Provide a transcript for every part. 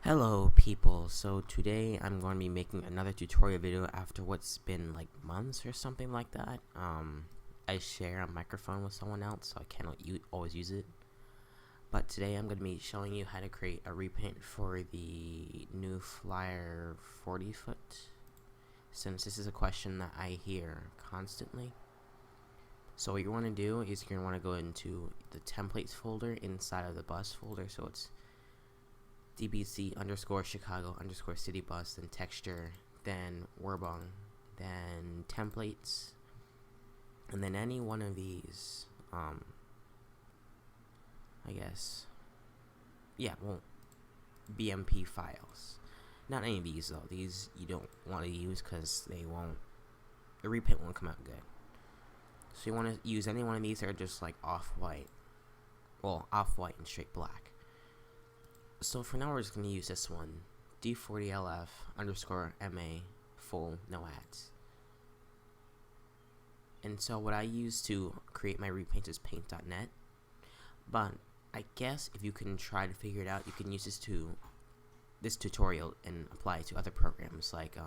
Hello people, so today I'm going to be making another tutorial video after what's been like months or something like that. I share a microphone with someone else, so I cannot always use it. But today I'm going to be showing you how to create a repaint for the new Flyer 40 foot, since this is a question that I hear constantly. So what you want to do is you're going to want to go into the templates folder inside of the bus folder, so it's dbc underscore Chicago underscore city bus, then texture, then Werbung, then templates, and then any one of these, I guess, BMP files. Not any of these though. These you don't want to use because the repaint won't come out good. So you want to use any one of these that are just like off-white, off-white and straight black. So for now we're just going to use this one, D40LF underscore MA full no ads. And so what I use to create my repaint is paint.net, but I guess if you can try to figure it out, you can use this tutorial and apply it to other programs like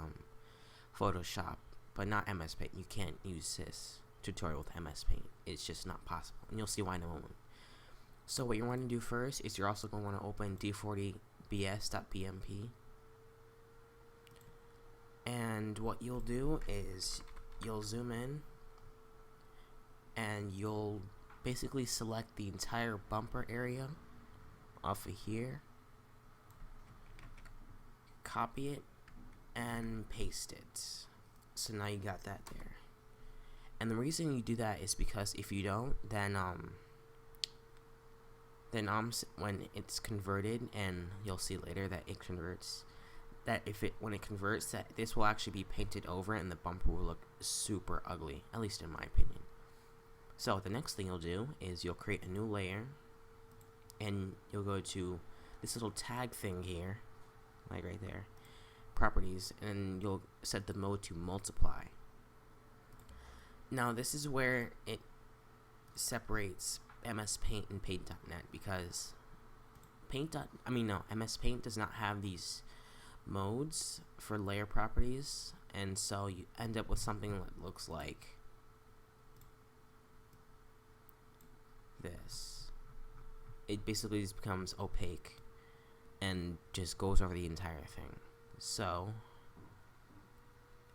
Photoshop, but not MS Paint. You can't use this tutorial with MS Paint. It's just not possible, and you'll see why in a moment. So what you want to do first is you're also going to want to open d40bs.bmp, and what you'll do is you'll zoom in and you'll basically select the entire bumper area off of here, copy it and paste it. So now you got that there. And the reason you do that is because if you don't, then when it's converted, and you'll see later that it converts, when it converts, that this will actually be painted over and the bumper will look super ugly, at least in my opinion. So the next thing you'll do is you'll create a new layer, and you'll go to this little tag thing here, like right there, properties, and you'll set the mode to multiply. Now this is where it separates MS Paint and Paint.net, because MS Paint does not have these modes for layer properties, and so you end up with something that looks like this. It basically just becomes opaque and just goes over the entire thing. So,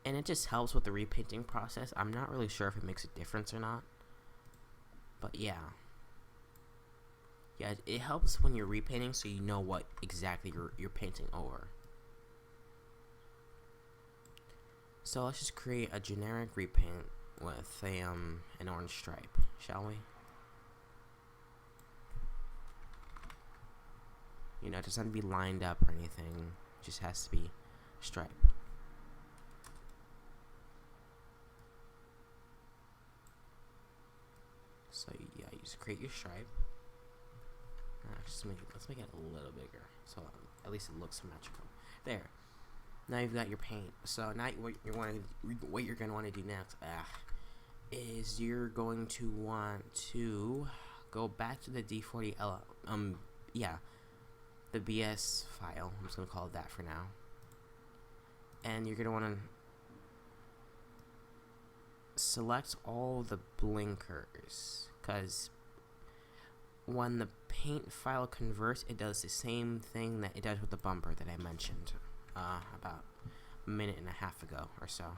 and it just helps with the repainting process. I'm not really sure if it makes a difference or not, but yeah, it helps when you're repainting, so you know what exactly you're painting over. So let's just create a generic repaint with an orange stripe, shall we? You know, it doesn't have to be lined up or anything. It just has to be stripe. So yeah, you just create your stripe. Let's make it a little bigger, so at least it looks symmetrical. There. Now you've got your paint. So now what you're going to want to do next is you're going to want to go back to the D40L, the BS file. I'm just going to call it that for now. And you're going to want to select all the blinkers, because when the paint file converts, it does the same thing that it does with the bumper that I mentioned about a minute and a half ago or so.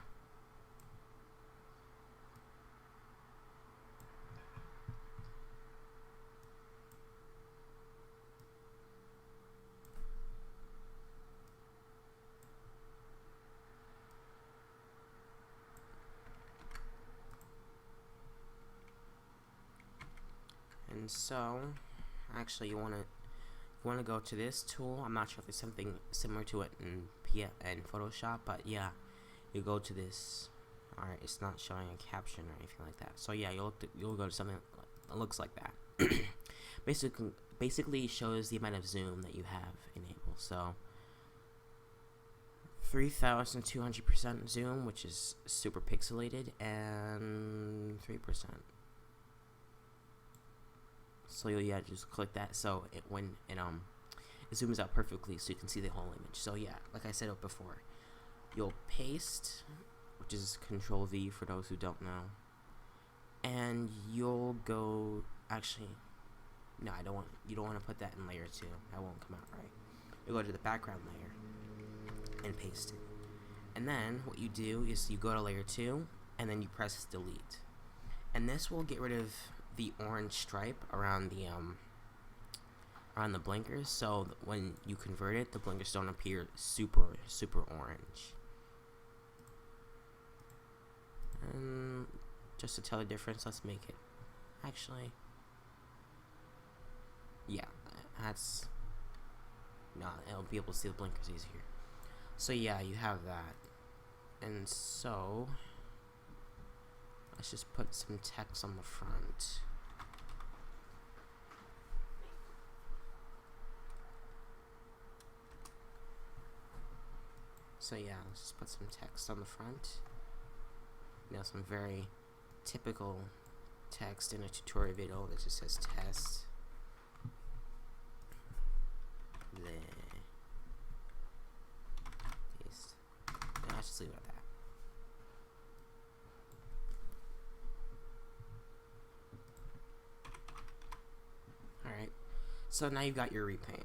And so, actually, you want to go to this tool. I'm not sure if there's something similar to it in Photoshop, but yeah, you go to this. Alright, it's not showing a caption or anything like that. So yeah, you'll go to something that looks like that. Basically, it shows the amount of zoom that you have enabled. So 3200% zoom, which is super pixelated, and 3%. So yeah, just click that. So when it zooms out perfectly so you can see the whole image. So yeah, like I said before, you'll paste, which is Control V for those who don't know, and you'll go, actually, no, you don't want to put that in layer 2, that won't come out right. You go to the background layer and paste it. And then what you do is you go to layer 2 and then you press delete. And this will get rid of the orange stripe around the blinkers, so when you convert it, the blinkers don't appear super orange. And just to tell the difference, let's make it, actually, yeah, it'll be able to see the blinkers easier. So yeah, you have that. And so let's just put some text on the front. So yeah, let's just put some text on the front. You know, some very typical text in a tutorial video that just says test. I'll just leave it at that. Alright, so now you've got your repaint.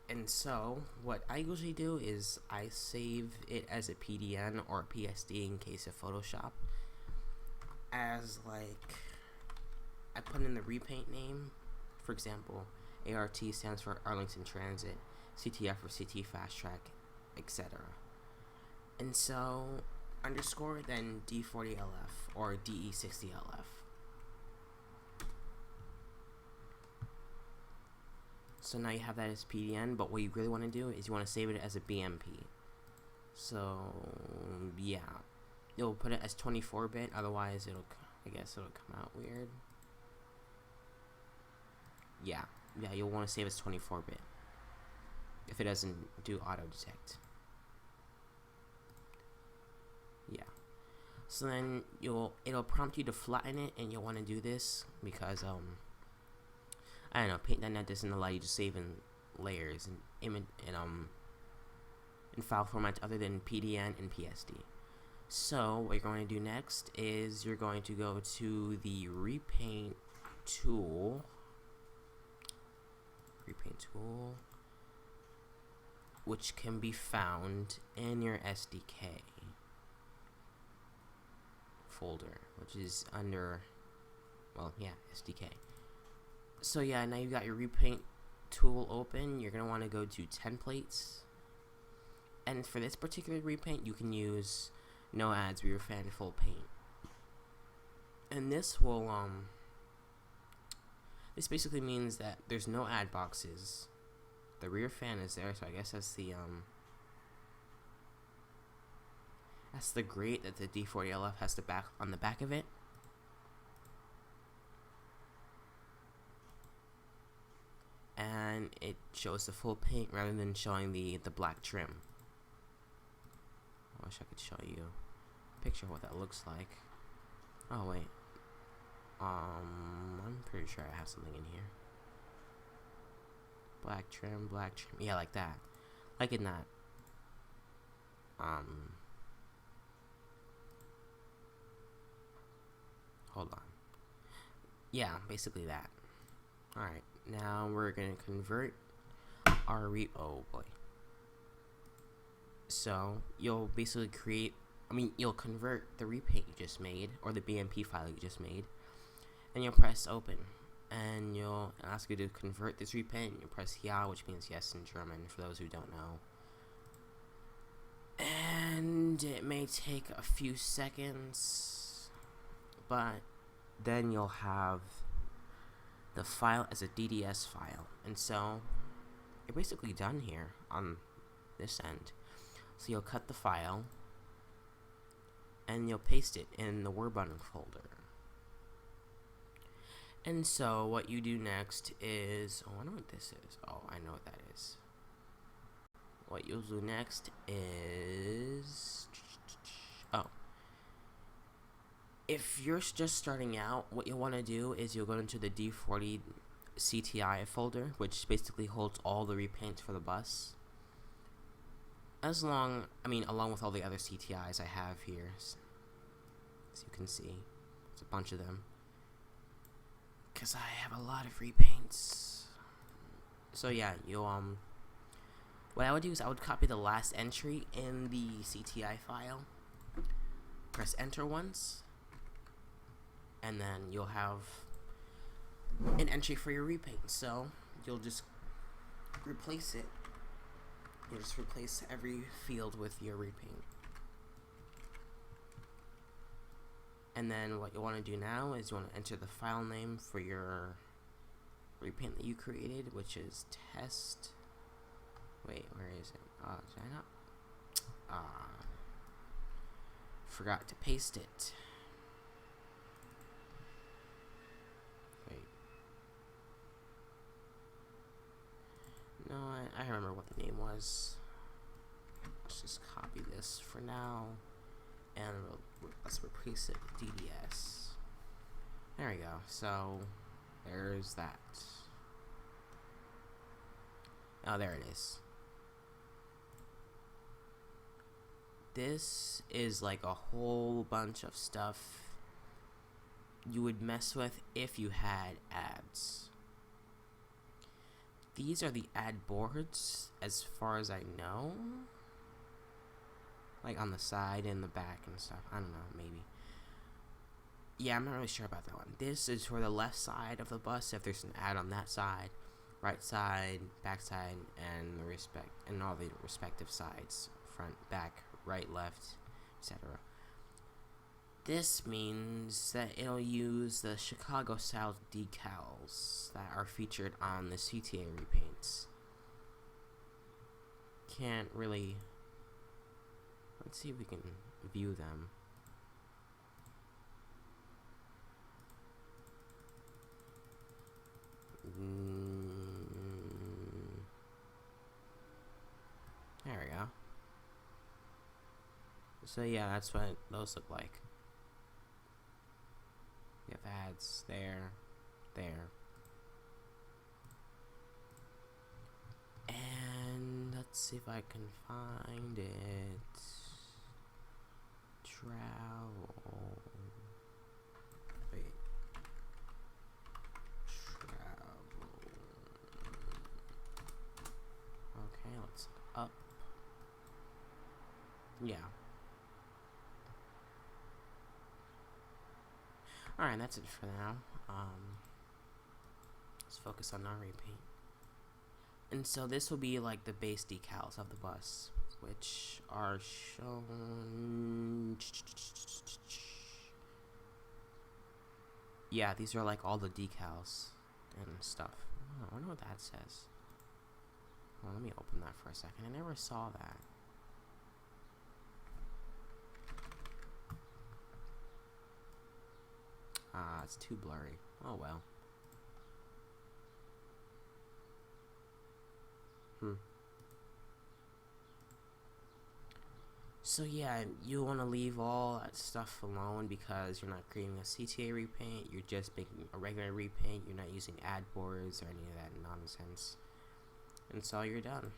And so what I usually do is I save it as a PDN or a PSD in case of Photoshop, as like I put in the repaint name. For example, ART stands for Arlington Transit, CTF for CT Fast Track, etc. And so underscore then D40LF or DE60LF. So now you have that as PDN, but what you really want to do is you want to save it as a BMP. So yeah, you'll put it as 24-bit, otherwise I guess it'll come out weird. Yeah, you'll want to save it as 24-bit if it doesn't do auto detect. Yeah. So then it'll prompt you to flatten it, and you'll want to do this because I don't know, Paint.net doesn't allow you to save in layers and image in file formats other than PDN and PSD. So what you're going to do next is you're going to go to the Repaint Tool. Which can be found in your SDK folder, which is under, well, yeah, SDK. So yeah, now you've got your Repaint tool open. You're going to want to go to templates, and for this particular repaint you can use no ads, rear fan, full paint. And this will this basically means that there's no ad boxes. The rear fan is there, so I guess that's the grate that the D40LF has on the back of it. And it shows the full paint rather than showing the black trim. I wish I could show you a picture of what that looks like. Oh wait, I'm pretty sure I have something in here. Black trim, yeah, like that, like in that. Hold on. Yeah, basically that. Alright, now we're gonna convert our oh boy. So you'll basically you'll convert the repaint you just made, or the BMP file you just made, and you'll press open, and you'll ask you to convert this repaint. You'll press ja, which means yes in German for those who don't know. And it may take a few seconds, but then you'll have the file as a DDS file. And so you're basically done here on this end. So you'll cut the file and you'll paste it in the Word button folder. And so what you do next is, oh, I know what this is. Oh, I know what that is. What you'll do next is, oh, if you're just starting out, what you'll want to do is you'll go into the D40 CTI folder, which basically holds all the repaints for the bus. Along with all the other CTIs I have here. As you can see, there's a bunch of them. Because I have a lot of repaints. So yeah, what I would do is I would copy the last entry in the CTI file. Press enter once. And then you'll have an entry for your repaint. So you'll just replace it. You'll just replace every field with your repaint. And then what you want to do now is you want to enter the file name for your repaint that you created, which is test. Wait, where is it? Did I not? Forgot to paste it. Wait. No, I remember what the name was. Let's just copy this for now. And let's replace it with DDS. There we go. So, there's that. Oh, there it is. This is like a whole bunch of stuff you would mess with if you had ads. These are the ad boards, as far as I know. Like on the side and the back and stuff. I don't know, maybe. Yeah, I'm not really sure about that one. This is for the left side of the bus, if there's an ad on that side, right side, back side, and all the respective sides. Front, back, right, left, etc. This means that it'll use the Chicago style decals that are featured on the CTA repaints. Can't really... Let's see if we can view them. There we go. So yeah, that's what those look like. We have ads there, there. And let's see if I can find it. Travel. Wait. Travel. Okay, let's up. Yeah. Alright, that's it for now. Let's focus on our repaint. And so this will be like the base decals of the bus, which are shown. Yeah, these are like all the decals and stuff. Oh, I wonder what that says. Well, let me open that for a second. I never saw that. It's too blurry. Oh well. So yeah, you want to leave all that stuff alone because you're not creating a CTA repaint, you're just making a regular repaint, you're not using ad boards or any of that nonsense. And so you're done.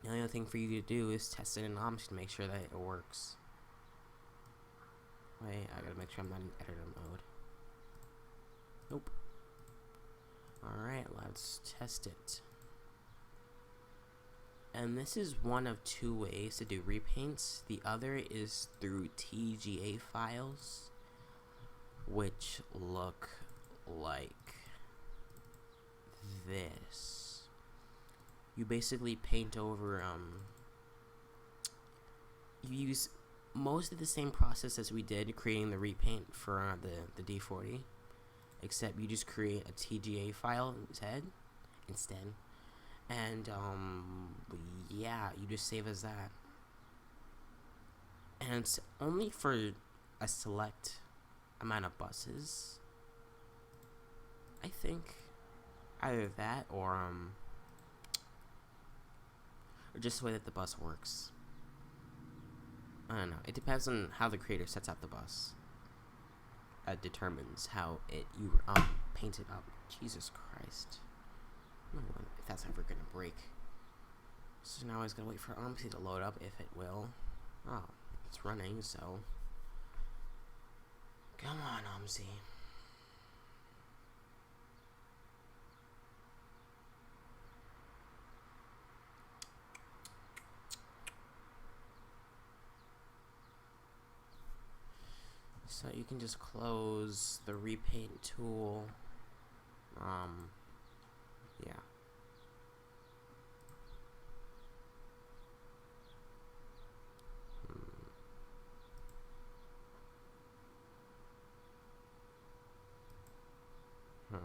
The only other thing for you to do is test it in OMSI to make sure that it works. Wait, I gotta make sure I'm not in editor mode. Nope. Alright, let's test it. And this is one of two ways to do repaints. The other is through TGA files, which look like this. You basically paint over, you use most of the same process as we did creating the repaint for the D40, except you just create a TGA file instead. And, yeah, you just save as that. And it's only for a select amount of buses, I think. Either that, or just the way that the bus works. I don't know. It depends on how the creator sets up the bus. Determines how you paint it up. Jesus Christ. I don't know if that's ever gonna break. So now I just gotta wait for OMSI to load up, if it will. Oh, it's running, so... Come on, OMSI. So you can just close the Repaint Tool. Yeah. Huh.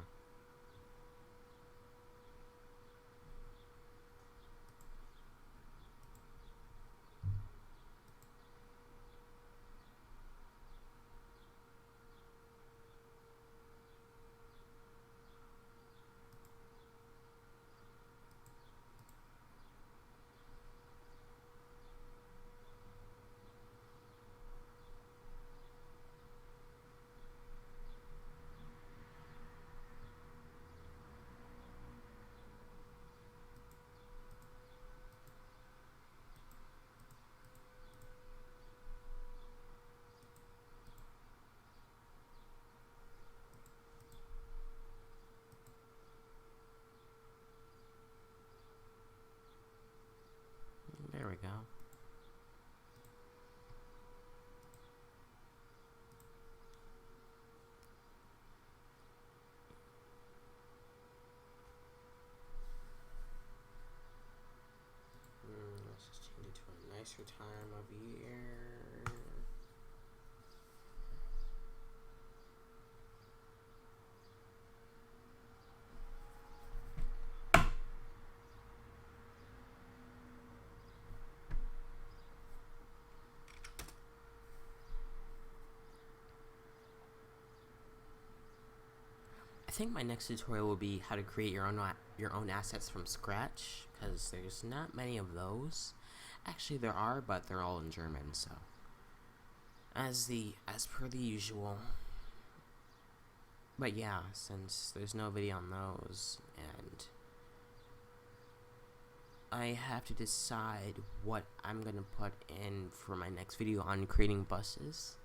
There we go. Let's just change it to a nicer time of year. I think my next tutorial will be how to create your own assets from scratch, because there's not many of those. Actually, there are, but they're all in German. So, as per the usual. But yeah, since there's no video on those, and I have to decide what I'm gonna put in for my next video on creating buses.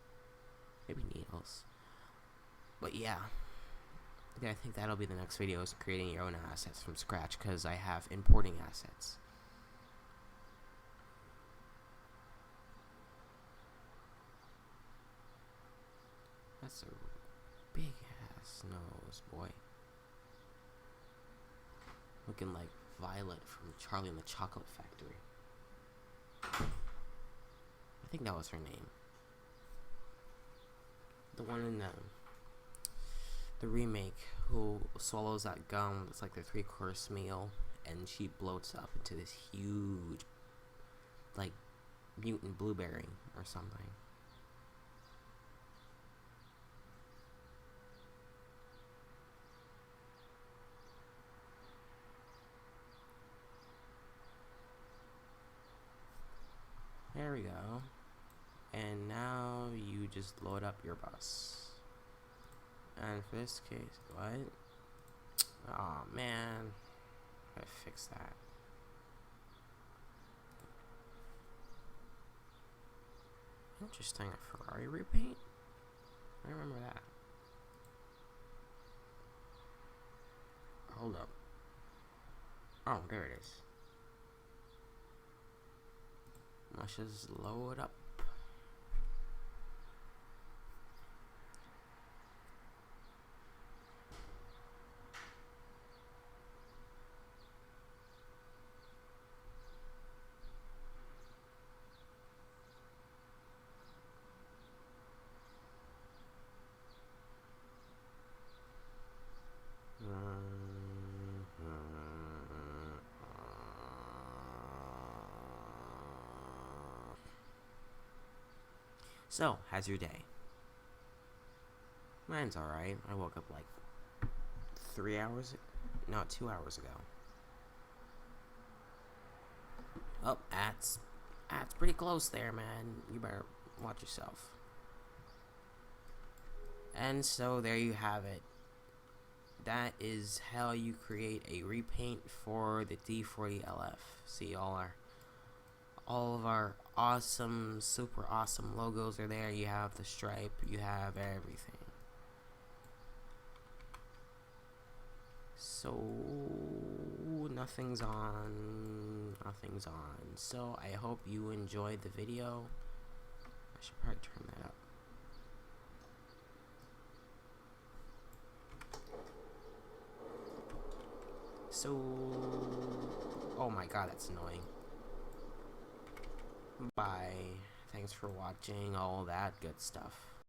Maybe needles. But yeah. I think that'll be the next video, is creating your own assets from scratch, because I have importing assets. That's a big ass nose, boy. Looking like Violet from Charlie and the Chocolate Factory. I think that was her name. The one in the remake who swallows that gum. It's like the 3-course meal, and she bloats up into this huge, like, mutant blueberry or something. There we go. And now you just load up your bus. And for this case, what? Oh man, I gotta fix that. Interesting, a Ferrari repaint? I remember that. Hold up. Oh, there it is. Let's just load up. So, how's your day? Mine's alright. I woke up like 2 hours ago. Oh, that's pretty close there, man. You better watch yourself. And so there you have it. that is how you create a repaint for the D40LF. See, all of our awesome, super awesome logos are there. You have the stripe, you have everything. So nothing's on. So I hope you enjoyed the video. I should probably turn that up. So, oh my god, that's annoying. Bye. Thanks for watching, all that good stuff.